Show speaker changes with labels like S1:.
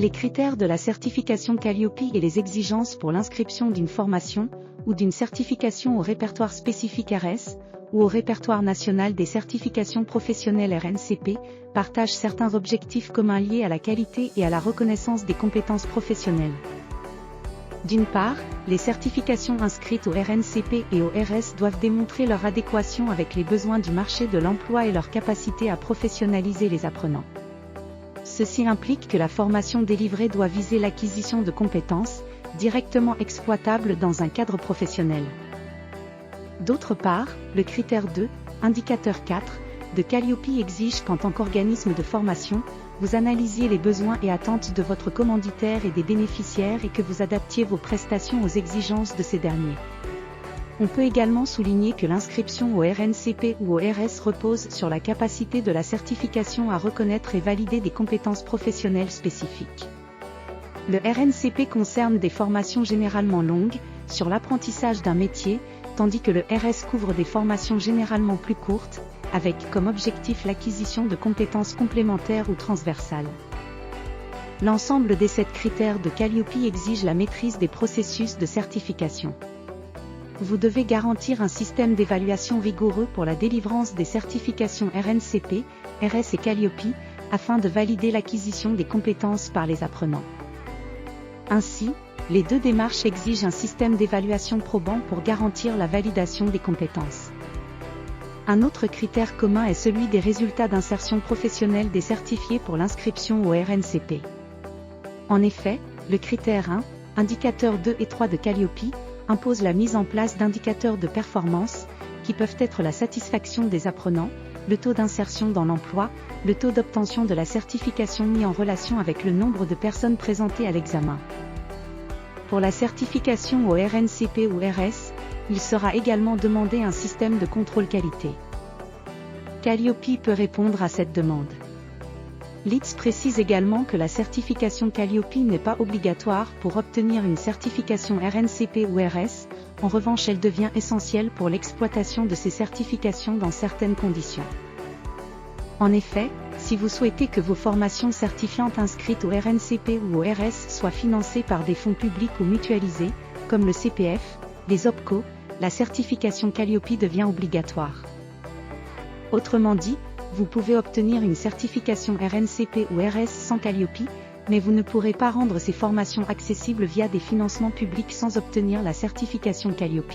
S1: Les critères de la certification Calliope et les exigences pour l'inscription d'une formation ou d'une certification au répertoire spécifique RS ou au répertoire national des certifications professionnelles RNCP partagent certains objectifs communs liés à la qualité et à la reconnaissance des compétences professionnelles. D'une part, les certifications inscrites au RNCP et au RS doivent démontrer leur adéquation avec les besoins du marché de l'emploi et leur capacité à professionnaliser les apprenants. Ceci implique que la formation délivrée doit viser l'acquisition de compétences, directement exploitables dans un cadre professionnel. D'autre part, le critère 2, indicateur 4, de Calliope exige qu'en tant qu'organisme de formation, vous analysiez les besoins et attentes de votre commanditaire et des bénéficiaires et que vous adaptiez vos prestations aux exigences de ces derniers. On peut également souligner que l'inscription au RNCP ou au RS repose sur la capacité de la certification à reconnaître et valider des compétences professionnelles spécifiques. Le RNCP concerne des formations généralement longues, sur l'apprentissage d'un métier, tandis que le RS couvre des formations généralement plus courtes, avec comme objectif l'acquisition de compétences complémentaires ou transversales. L'ensemble des 7 critères de Calliope exige la maîtrise des processus de certification. Vous devez garantir un système d'évaluation rigoureux pour la délivrance des certifications RNCP, RS et Calliope, afin de valider l'acquisition des compétences par les apprenants. Ainsi, les 2 démarches exigent un système d'évaluation probant pour garantir la validation des compétences. Un autre critère commun est celui des résultats d'insertion professionnelle des certifiés pour l'inscription au RNCP. En effet, le critère 1, indicateur 2 et 3 de Calliope, impose la mise en place d'indicateurs de performance, qui peuvent être la satisfaction des apprenants, le taux d'insertion dans l'emploi, le taux d'obtention de la certification mis en relation avec le nombre de personnes présentées à l'examen. Pour la certification au RNCP ou RS, il sera également demandé un système de contrôle qualité. Calliope peut répondre à cette demande. L'ITS précise également que la certification Calliope n'est pas obligatoire pour obtenir une certification RNCP ou RS, en revanche elle devient essentielle pour l'exploitation de ces certifications dans certaines conditions. En effet, si vous souhaitez que vos formations certifiantes inscrites au RNCP ou au RS soient financées par des fonds publics ou mutualisés, comme le CPF, les OPCO, la certification Calliope devient obligatoire. Autrement dit, vous pouvez obtenir une certification RNCP ou RS sans Calliope, mais vous ne pourrez pas rendre ces formations accessibles via des financements publics sans obtenir la certification Calliope.